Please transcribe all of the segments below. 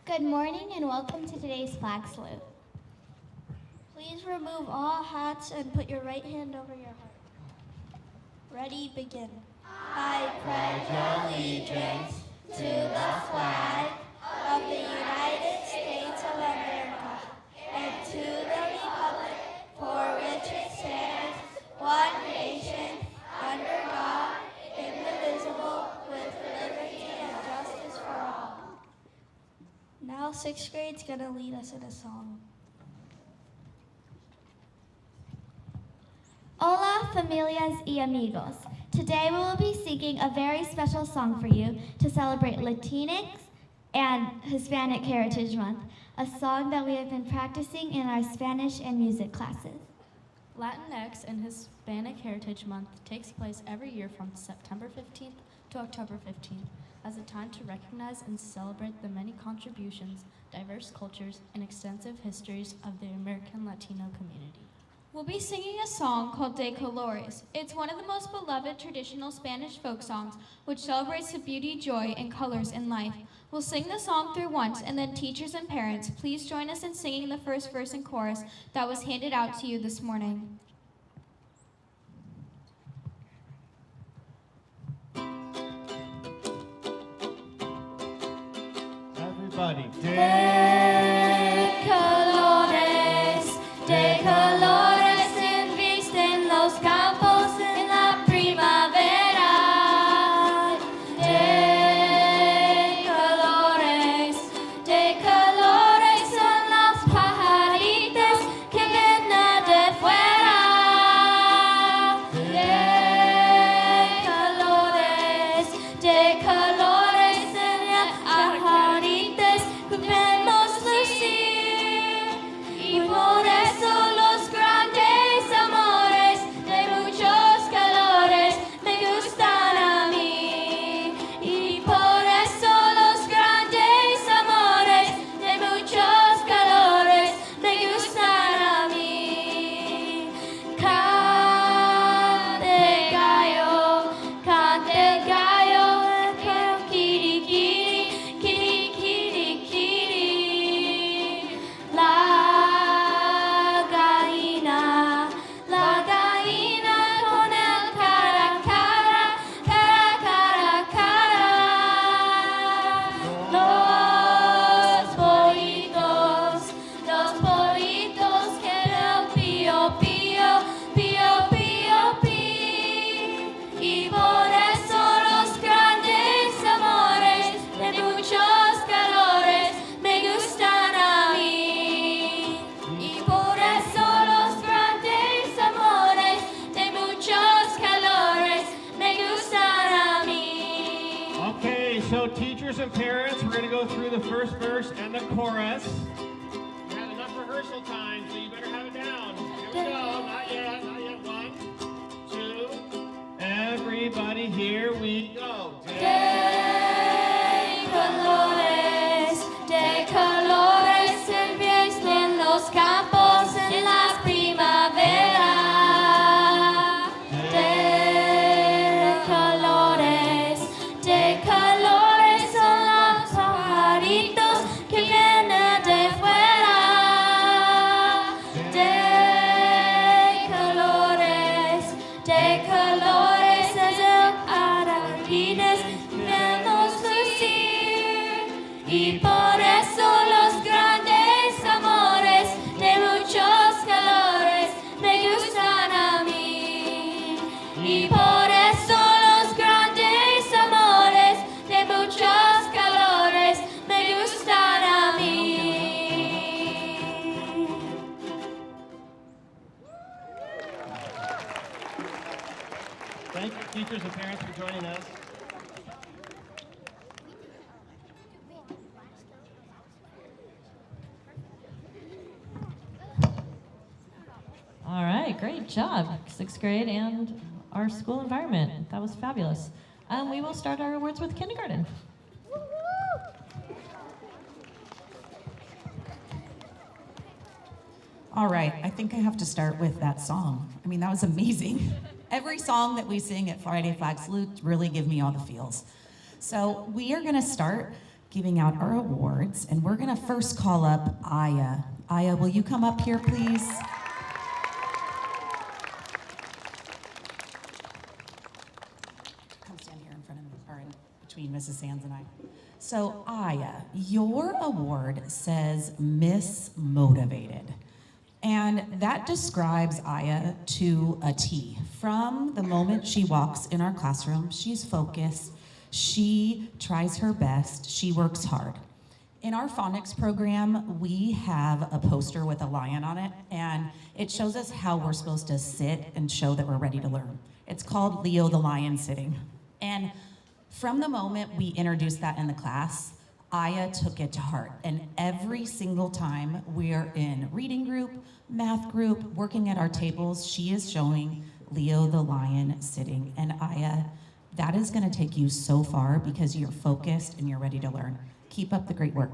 Good morning and welcome to today's flag salute. Please remove all hats and put your right hand over your heart. Ready, begin. I pledge allegiance to the flag of the United States of America and to the republic for which it stands, one nation, under God, indivisible, with liberty and justice for all. Now 6th grade's going to lead us in a song. Hola, familias y amigos. Today we will be singing a very special song for you to celebrate Latinx and Hispanic Heritage Month, a song that we have been practicing in our Spanish and music classes. Latinx and Hispanic Heritage Month takes place every year from September 15th to October 15th as a time to recognize and celebrate the many contributions, diverse cultures, and extensive histories of the American Latino community. We'll be singing a song called De Colores. It's one of the most beloved traditional Spanish folk songs, which celebrates the beauty, joy, and colors in life. We'll sing the song through once, and then teachers and parents, please join us in singing the first verse and chorus that was handed out to you this morning. Everybody, De colores, de colores, se visten los campos en la primavera. De colores son los pajaritos que vienen de fuera. De colores en los pajaritos que vemos lucir. Y por eso los grandes amores de muchos colores me gustan a mí. Y por eso los grandes amores de muchos colores me gustan a mí. Cante gallo, kiri kiri, kiri kiri kiri. La gallina con el cara, cara, cara, cara, cara. Los pollitos que el pío, pío, pío, pío, pío. Y por eso los grandes amores de muchos colores me gustan a mí. Y por eso los grandes amores de muchos colores me gustan a mí. Okay, so teachers and parents, we're going to go through the first verse and the chorus. You have enough rehearsal time, so you better have it down. Here we go. Not yet. 1, 2. Everybody, here we go. De colores se visten los campos en la primavera. De colores son los pajaritos que vienen de fuera. De colores es el arcoíris que vemos lucir. Y por eso los grandes amores de muchos colores me gustan a mí. Y por eso los grandes amores de muchos colores me gustan a mí. Thank you, teachers and parents, for joining us. All right, great job, 6th grade and our school environment. That was fabulous. We will start our awards with kindergarten. All right, I think I have to start with that song. I mean, that was amazing. Every song that we sing at Friday Flag Salute really give me all the feels. So we are gonna start giving out our awards, and we're gonna first call up Aya. Aya, will you come up here, please? Come stand here in front of me, or in between Mrs. Sands and I. So, Aya, your award says Miss Motivated. And that describes Aya to a T. From the moment she walks in our classroom, she's focused, she tries her best, she works hard. In our phonics program, we have a poster with a lion on it, and it shows us how we're supposed to sit and show that we're ready to learn. It's called Leo the Lion Sitting. And from the moment we introduced that in the class, Aya took it to heart, and every single time we're in reading group, math group, working at our tables, she is showing Leo the lion sitting. And Aya, that is gonna take you so far because you're focused and you're ready to learn. Keep up the great work.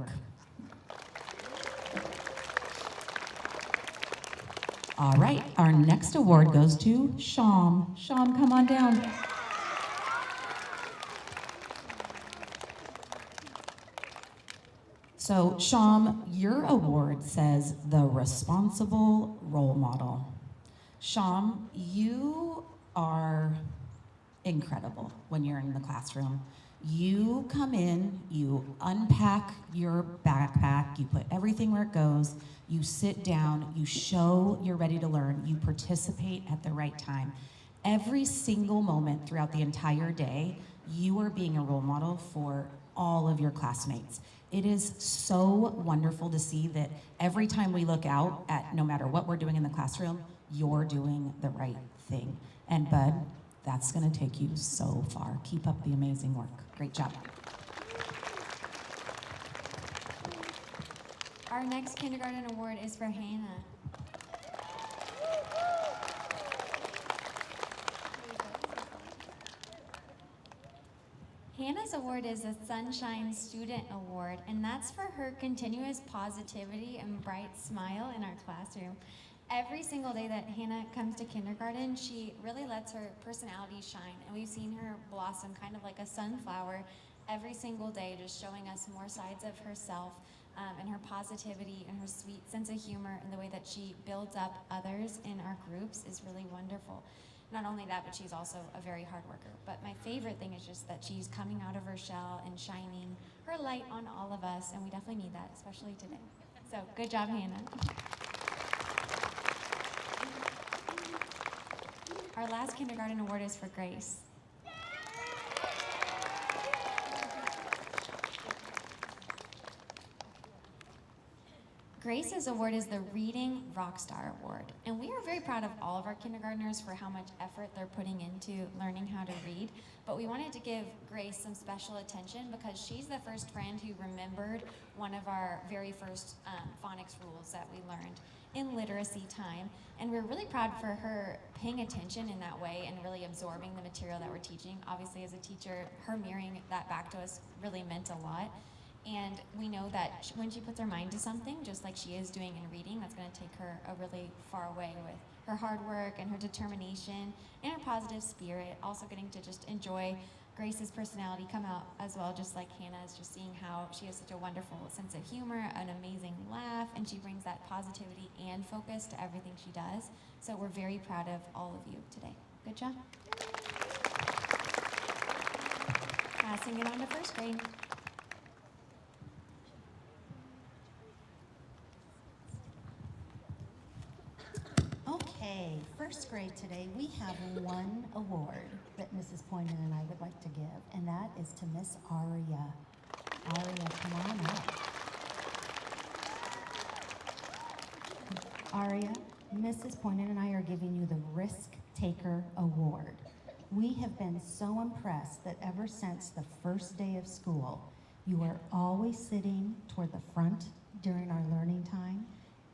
All right, our next award goes to Sham. Sham, come on down. So, Sham, your award says the responsible role model. Sham, you are incredible when you're in the classroom. You come in, you unpack your backpack, you put everything where it goes, you sit down, you show you're ready to learn, you participate at the right time. Every single moment throughout the entire day, you are being a role model for all of your classmates. It is so wonderful to see that every time we look out at no matter what we're doing in the classroom, you're doing the right thing. And Bud, that's gonna take you so far. Keep up the amazing work. Great job. Our next kindergarten award is for Hannah. Hannah's award is a Sunshine Student Award, and that's for her continuous positivity and bright smile in our classroom. Every single day that Hannah comes to kindergarten, she really lets her personality shine, and we've seen her blossom kind of like a sunflower every single day, just showing us more sides of herself, and her positivity and her sweet sense of humor, and the way that she builds up others in our groups is really wonderful. Not only that, but she's also a very hard worker. But my favorite thing is just that she's coming out of her shell and shining her light on all of us, and we definitely need that, especially today. So good job, Hannah. Our last kindergarten award is for Grace. Grace's award is the Reading Rockstar Award, and we are very proud of all of our kindergartners for how much effort they're putting into learning how to read, but we wanted to give Grace some special attention because she's the first friend who remembered one of our very first phonics rules that we learned in literacy time, and we're really proud for her paying attention in that way and really absorbing the material that we're teaching. Obviously, as a teacher, her mirroring that back to us really meant a lot. And we know that when she puts her mind to something, just like she is doing in reading, that's going to take her a really far way with her hard work and her determination and her positive spirit. Also getting to just enjoy Grace's personality come out as well, just like Hannah's, just seeing how she has such a wonderful sense of humor, an amazing laugh, and she brings that positivity and focus to everything she does. So we're very proud of all of you today. Good job. Passing it on to first grade. Okay, first grade today, we have one award that Mrs. Poynan and I would like to give, and that is to Miss Aria. Aria, come on up. Aria, Mrs. Poynan and I are giving you the Risk Taker Award. We have been so impressed that ever since the first day of school, you are always sitting toward the front during our learning time.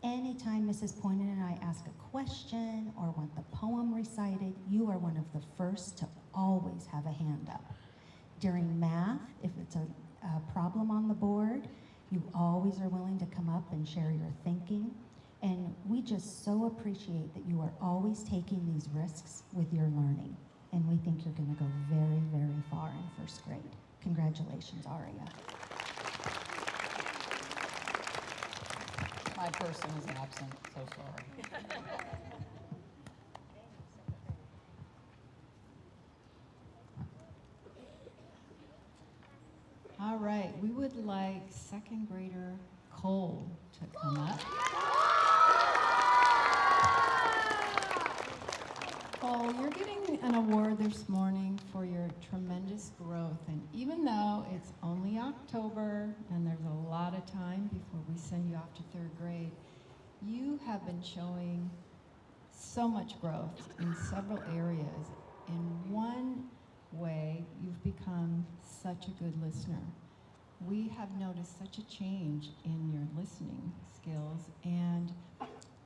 Anytime Mrs. Poynan and I ask a question or want the poem recited, you are one of the first to always have a hand up. During math, if it's a problem on the board, you always are willing to come up and share your thinking. And we just so appreciate that you are always taking these risks with your learning. And we think you're going to go very, very far in first grade. Congratulations, Aria. That person is absent, so sorry. All right, we would like second grader Cole to come up. Cole, you're getting an award this morning for your tremendous growth. And even though it's only October and there's a lot of time before we send you off to third grade, you have been showing so much growth in several areas. In one way, you've become such a good listener. We have noticed such a change in your listening skills, and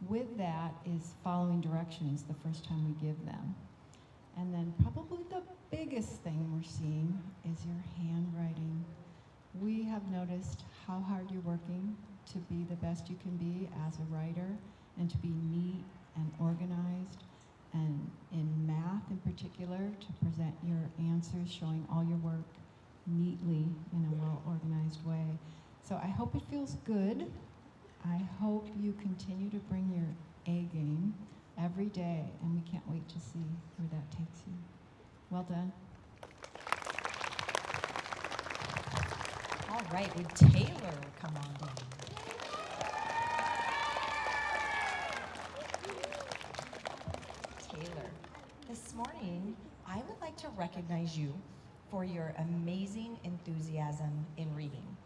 with that is following directions the first time we give them. And then probably the biggest thing we're seeing is your handwriting. We have noticed how hard you're working to be the best you can be as a writer and to be neat and organized, and in math in particular, to present your answers showing all your work neatly in a well-organized way. So I hope it feels good. I hope you continue to bring your A game every day, and we can't wait to see where that takes you. Well done. All right, would Taylor come on down? Taylor, this morning, I would like to recognize you for your amazing enthusiasm in reading.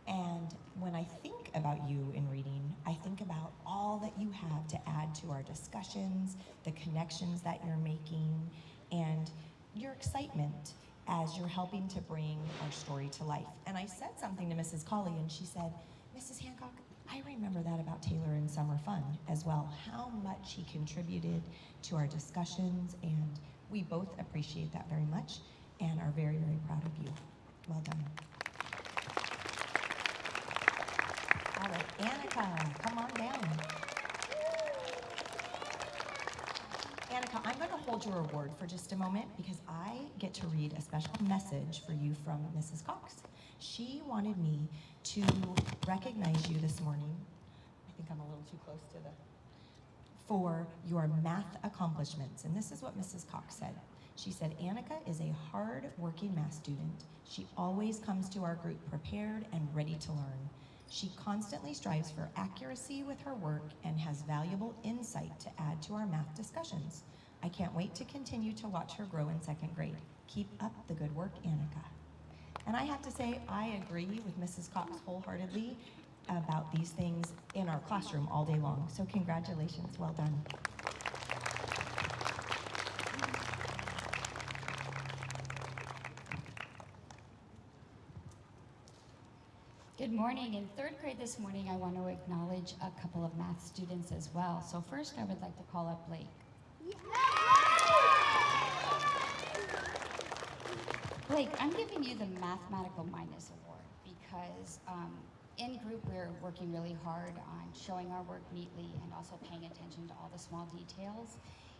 And when I think about you in reading, I think about all that you have to add to our discussions, the connections that you're making, and your excitement as you're helping to bring our story to life. And I said something to Mrs. Colley, and she said, Mrs. Hancock, I remember that about Taylor in Summer Fun as well, how much he contributed to our discussions, and we both appreciate that very much and are very, very proud of you. Well done. All right, Annika, come on down. Annika, I'm going to hold your award for just a moment because I get to read a special message for you from Mrs. Cox. She wanted me to recognize you this morning. I think I'm a little too close to the... for your math accomplishments. And this is what Mrs. Cox said. She said, Annika is a hard-working math student. She always comes to our group prepared and ready to learn. She constantly strives for accuracy with her work and has valuable insight to add to our math discussions. I can't wait to continue to watch her grow in second grade. Keep up the good work, Annika. And I have to say, I agree with Mrs. Cox wholeheartedly about these things in our classroom all day long. So congratulations, well done. Good morning. In third grade this morning, I want to acknowledge a couple of math students as well. So first, I would like to call up Blake. Blake, I'm giving you the Mathematical Mindness Award because in group we're working really hard on showing our work neatly and also paying attention to all the small details.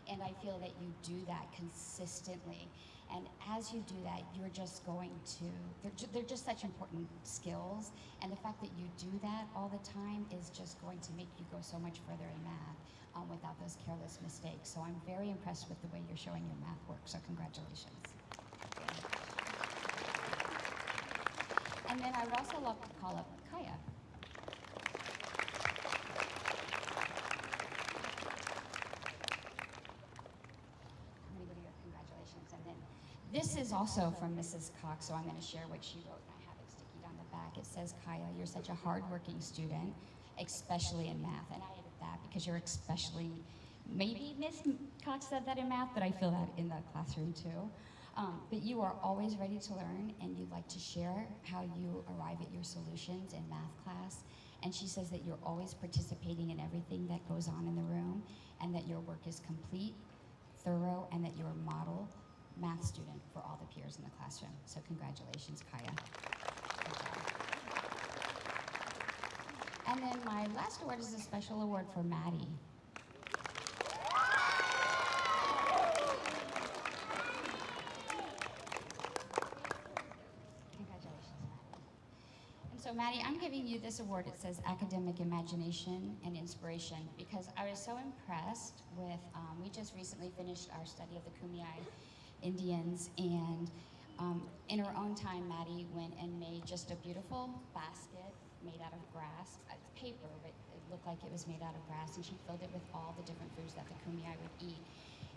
And I feel that you do that consistently. And as you do that, you're just going to, they're just such important skills. And the fact that you do that all the time is just going to make you go so much further in math without those careless mistakes. So I'm very impressed with the way you're showing your math work. So congratulations. And then I would also love to call up Kaya. This is also from Mrs. Cox, so I'm going to share what she wrote, and I have it sticky on the back. It says, Kaya, you're such a hardworking student, especially in math. And I added that because you're especially, maybe Miss Cox said that in math, but I feel that in the classroom too. But you are always ready to learn, and you like to share how you arrive at your solutions in math class. And she says that you're always participating in everything that goes on in the room, and that your work is complete, thorough, and that you're a model math student for all the peers in the classroom. So congratulations, Kaya. And then my last award is a special award for Maddie. Congratulations, Maddie. And so So Maddie, I'm giving you this award. It says Academic Imagination and Inspiration because I was so impressed with, we just recently finished our study of the Kumeyaay Indians, and in her own time, Maddie went and made just a beautiful basket made out of grass. It's paper, but it looked like it was made out of grass, and she filled it with all the different foods that the Kumeyaay would eat.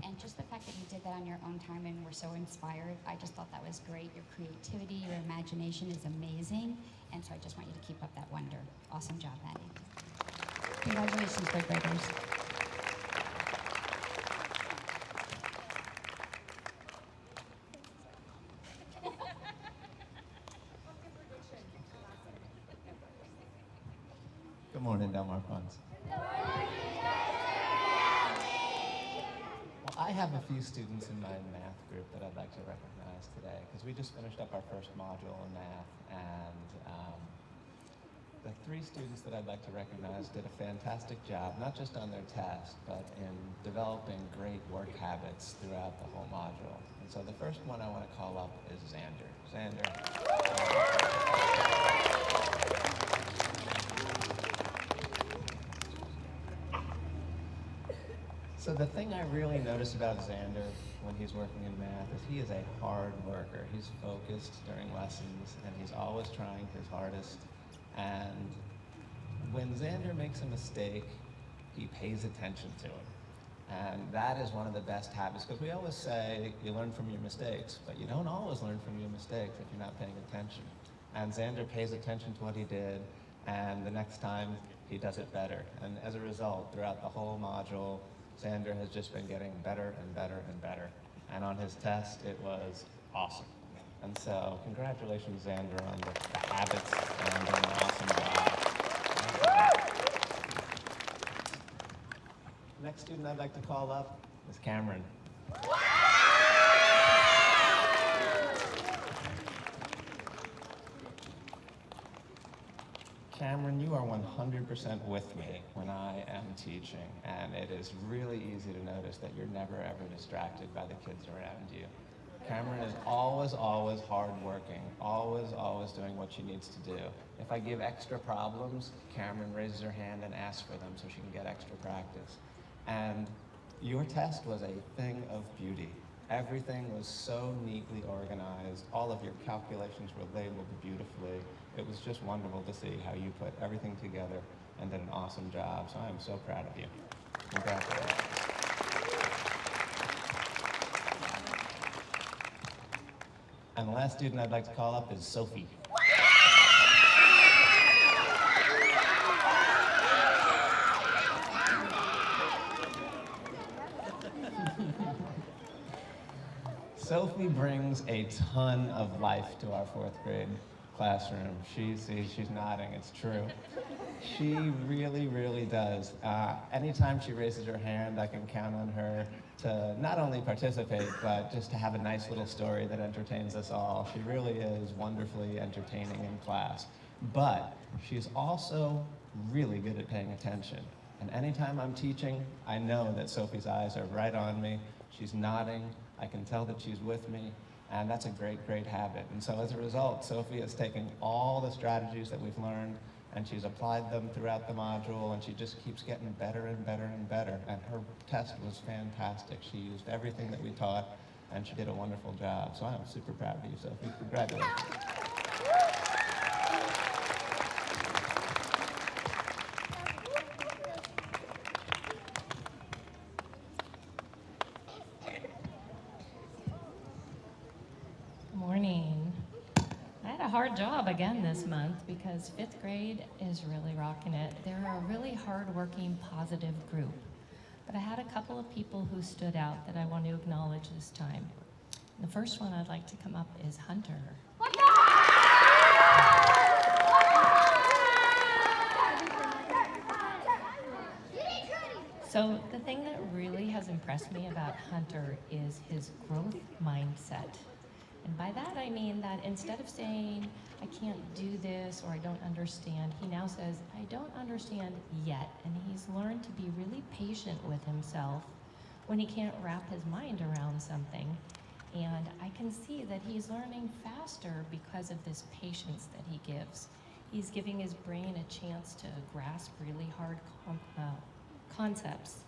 And just the fact that you did that on your own time and were so inspired, I just thought that was great. Your creativity, your imagination is amazing. And so I just want you to keep up that wonder. Awesome job, Maddie. Congratulations, third graders. Good morning, Del Mar Funds. Well, I have a few students in my math group that I'd like to recognize today because we just finished up our first module in math, and the 3 students that I'd like to recognize did a fantastic job, not just on their test, but in developing great work habits throughout the whole module. And so the first one I want to call up is Xander. Xander. So the thing I really notice about Xander when he's working in math is he is a hard worker. He's focused during lessons, and he's always trying his hardest. And when Xander makes a mistake, he pays attention to it. And that is one of the best habits, because we always say you learn from your mistakes, but you don't always learn from your mistakes if you're not paying attention. And Xander pays attention to what he did, and the next time he does it better. And as a result, throughout the whole module, Xander has just been getting better and better and better. And on his test, it was awesome. And so, congratulations, Xander, on the habits and doing an awesome job. Next student I'd like to call up is Cameron. Cameron, you are 100% with me when I am teaching, and it is really easy to notice that you're never ever distracted by the kids around you. Cameron is always hardworking, always doing what she needs to do. If I give extra problems, Cameron raises her hand and asks for them so she can get extra practice. And your test was a thing of beauty. Everything was so neatly organized. All of your calculations were labeled beautifully. It was just wonderful to see how you put everything together and did an awesome job. So I am so proud of you. Congratulations. And the last student I'd like to call up is Sophie. Sophie brings a ton of life to our 4th grade classroom. She's nodding, it's true. She really does. Anytime she raises her hand, I can count on her to not only participate, but just to have a nice little story that entertains us all. She really is wonderfully entertaining in class. But she's also really good at paying attention. And anytime I'm teaching, I know that Sophie's eyes are right on me. She's nodding. I can tell that she's with me. And that's a great habit. And so as a result, Sophie has taken all the strategies that we've learned, and she's applied them throughout the module, and she just keeps getting better and better and better. And her test was fantastic. She used everything that we taught, and she did a wonderful job. So I'm super proud of you, Sophie. Congratulations. Morning. I had a hard job again this month because 5th grade is really rocking it. They're a really hard-working, positive group. But I had a couple of people who stood out that I want to acknowledge this time. The first one I'd like to come up is Hunter. So the thing that really has impressed me about Hunter is his growth mindset. And by that I mean that instead of saying, I can't do this or I don't understand, he now says, I don't understand yet. And he's learned to be really patient with himself when he can't wrap his mind around something. And I can see that he's learning faster because of this patience that he gives. He's giving his brain a chance to grasp really hard concepts.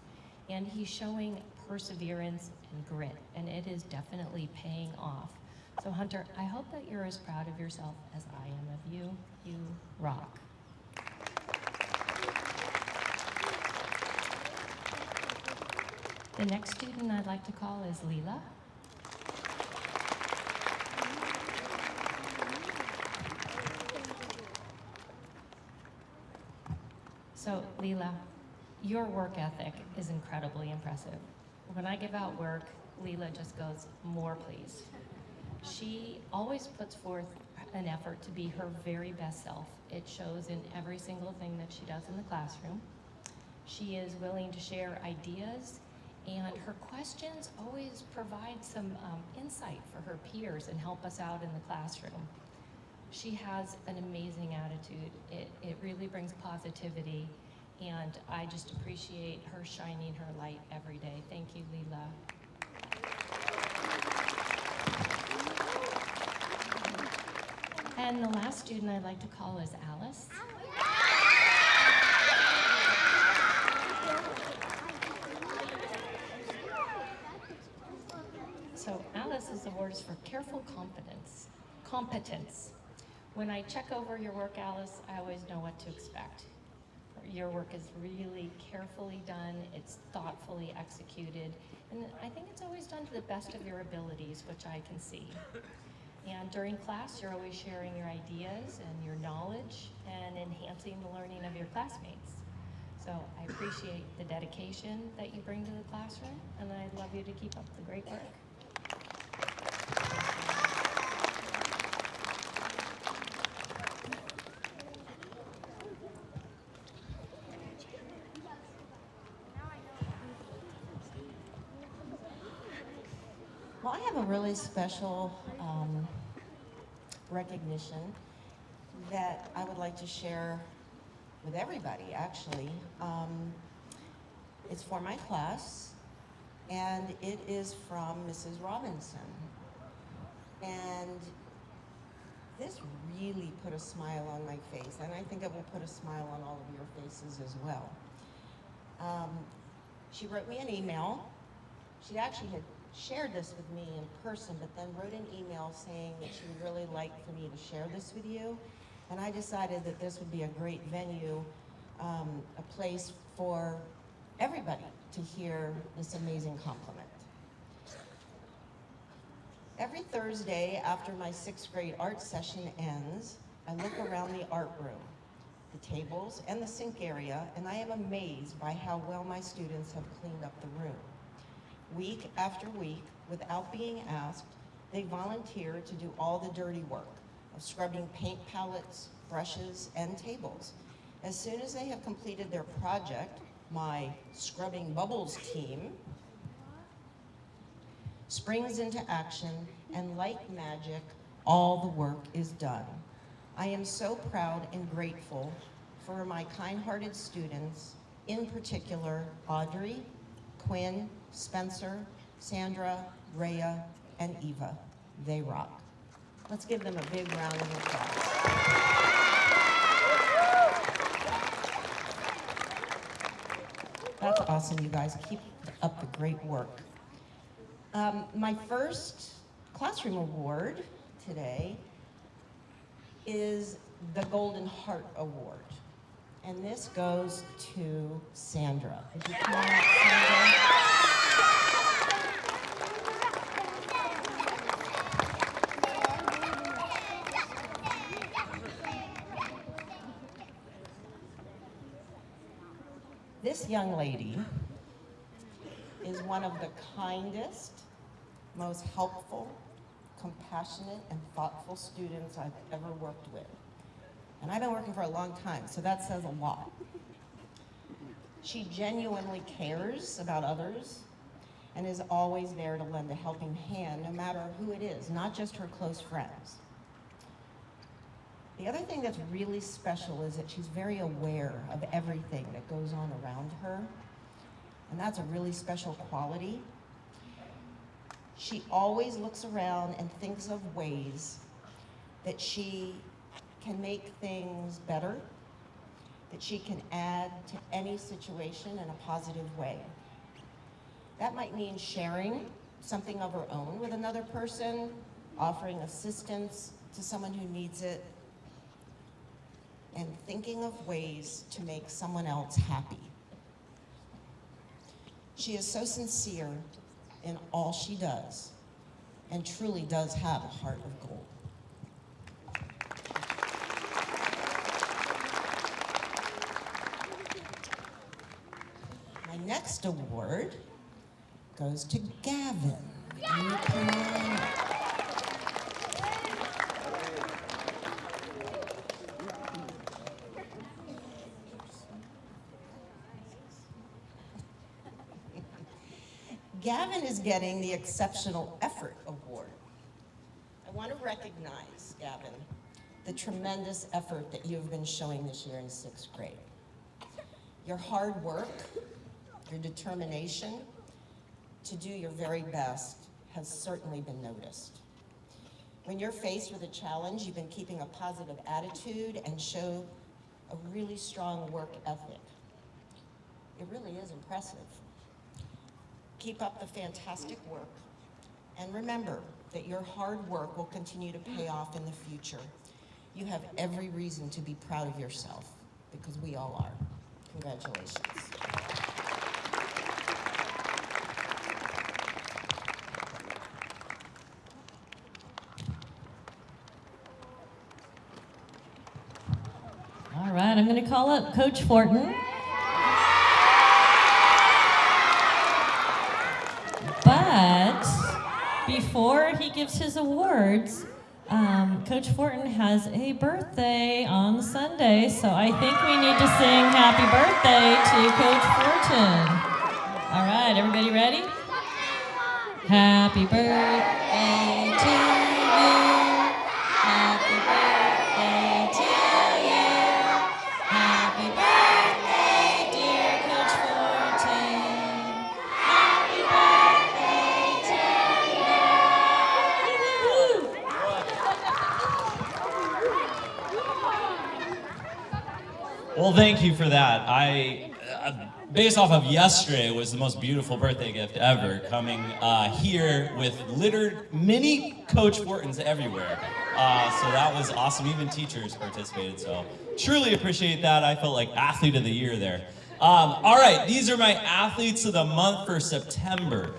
And he's showing perseverance and grit, and it is definitely paying off. So Hunter, I hope that you're as proud of yourself as I am of you. You rock. The next student I'd like to call is Leela. So Leela, your work ethic is incredibly impressive. When I give out work, Leela just goes, more please. She always puts forth an effort to be her very best self. It shows in every single thing that she does in the classroom. She is willing to share ideas, and her questions always provide some insight for her peers and help us out in the classroom. She has an amazing attitude. It really brings positivity, and I just appreciate her shining her light every day. Thank you, Leela. And the last student I'd like to call is Alice. So Alice's award is for careful competence. When I check over your work, Alice, I always know what to expect. Your work is really carefully done, it's thoughtfully executed, and I think it's always done to the best of your abilities, which I can see. And during class, you're always sharing your ideas and your knowledge and enhancing the learning of your classmates. So I appreciate the dedication that you bring to the classroom, and I'd love you to keep up the great work. Well, I have a really special recognition that I would like to share with everybody, actually. It's for my class, and it is from Mrs. Robinson. And this really put a smile on my face, and I think it will put a smile on all of your faces as well. She wrote me an email. She actually had shared this with me in person, but then wrote an email saying that she would really like for me to share this with you. And I decided that this would be a great venue, a place for everybody to hear this amazing compliment. Every Thursday after my 6th grade art session ends, I look around the art room, the tables and the sink area, and I am amazed by how well my students have cleaned up the room. Week after week, without being asked, they volunteer to do all the dirty work of scrubbing paint palettes, brushes, and tables. As soon as they have completed their project, my Scrubbing Bubbles team springs into action, and like magic, all the work is done. I am so proud and grateful for my kind-hearted students, in particular, Audrey, Quinn, Spencer, Sandra, Rhea, and Eva. They rock. Let's give them a big round of applause. That's awesome, you guys. Keep up the great work. My first classroom award today is the Golden Heart Award. And this goes to Sandra. Would you come on up, Sandra? This young lady is one of the kindest, most helpful, compassionate, and thoughtful students I've ever worked with. And I've been working for a long time, so that says a lot. She genuinely cares about others and is always there to lend a helping hand, no matter who it is, not just her close friends. The other thing that's really special is that she's very aware of everything that goes on around her, and that's a really special quality. She always looks around and thinks of ways that she can make things better, that she can add to any situation in a positive way. That might mean sharing something of her own with another person, offering assistance to someone who needs it, and thinking of ways to make someone else happy. She is so sincere in all she does, and truly does have a heart of gold. My next award goes to Gavin. You come on up. Gavin is getting the Exceptional Effort Award. I want to recognize, Gavin, the tremendous effort that you have been showing this year in 6th grade. Your hard work, your determination to do your very best has certainly been noticed. When you're faced with a challenge, you've been keeping a positive attitude and show a really strong work ethic. It really is impressive. Keep up the fantastic work. And remember that your hard work will continue to pay off in the future. You have every reason to be proud of yourself, because we all are. Congratulations. All right, I'm going to call up Coach Fortin. But before he gives his awards, Coach Fortin has a birthday on Sunday, so I think we need to sing happy birthday to Coach Fortin. All right, everybody ready? Happy birthday to you. Happy birthday to you. Happy birthday, dear Coach Fortin. Happy birthday to you. Well, thank you for that. Based off of yesterday, was the most beautiful birthday gift ever, coming here with littered mini Coach Fortins everywhere. So that was awesome. Even teachers participated, so truly appreciate that. I felt like Athlete of the Year there. All right, these are my Athletes of the Month for September.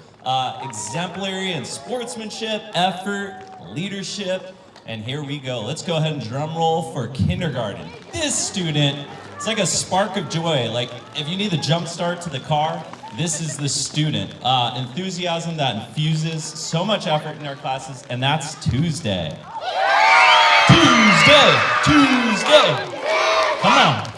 Exemplary in sportsmanship, effort, leadership, and here we go. Let's go ahead and drum roll for kindergarten. This student, it's like a spark of joy. Like if you need the jump start to the car, this is the student. Enthusiasm that infuses so much effort in our classes, and that's Tuesday. Tuesday. Come on.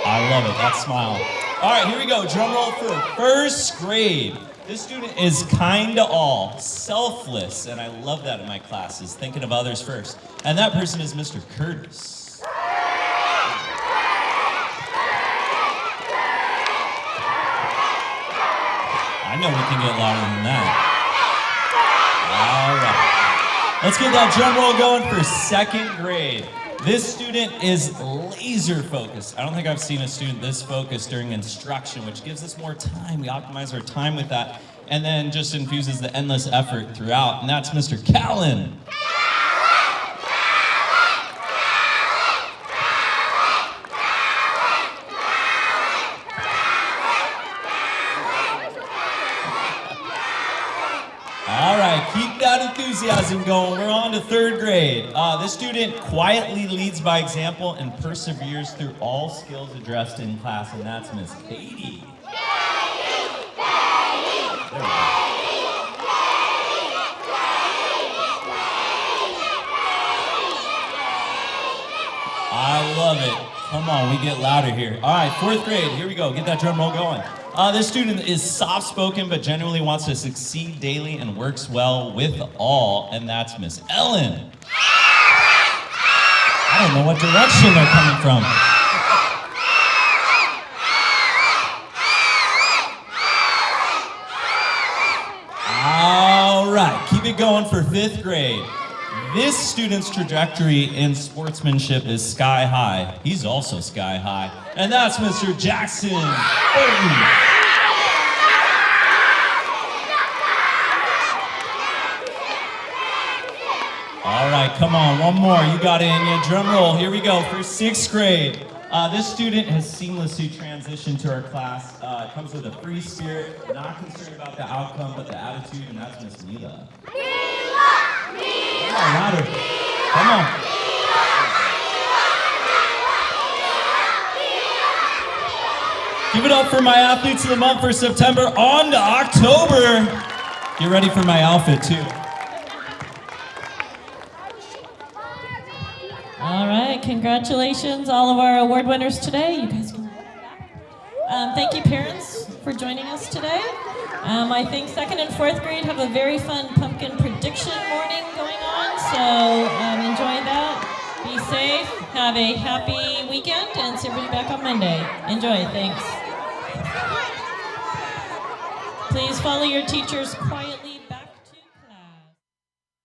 I love it, that smile. All right, here we go. Drum roll for 1st grade. This student is kind to all, selfless, and I love that in my classes, thinking of others first. And that person is Mr. Curtis. I know we can get louder than that. All right. Let's get that drum roll going for 2nd grade. This student is laser focused. I don't think I've seen a student this focused during instruction, which gives us more time. We optimize our time with that, and then just infuses the endless effort throughout, and that's Mr. Callan. All right, keep that enthusiasm going. We're on to 3rd grade. This student quietly leads by example and perseveres through all skills addressed in class, and that's Miss Katie. There we go. I love it. Come on, we get louder here. All right, 4th grade, here we go. Get that drum roll going. This student is soft-spoken but genuinely wants to succeed daily and works well with all, and that's Miss Ellen. I don't know what direction they're coming from. keep it going for 5th grade. This student's trajectory in sportsmanship is sky high. He's also sky high. And that's Mr. Jackson Burton. All right, come on, one more. You got it in you. Drum roll. Here we go for 6th grade. This student has seamlessly transitioned to our class. Comes with a free spirit, not concerned about the outcome, but the attitude, and that's Miss Mila. Come on, louder. Come on. Give it up for my athletes of the month for September on to October. Get ready for my outfit, too. All right, congratulations, all of our award winners today. You guys can. Thank you, parents, for joining us today. I think 2nd and 4th grade have a very fun pumpkin prediction morning going on, so enjoy that. Be safe, have a happy weekend, and see everybody back on Monday. Enjoy, thanks. Please follow your teachers quietly.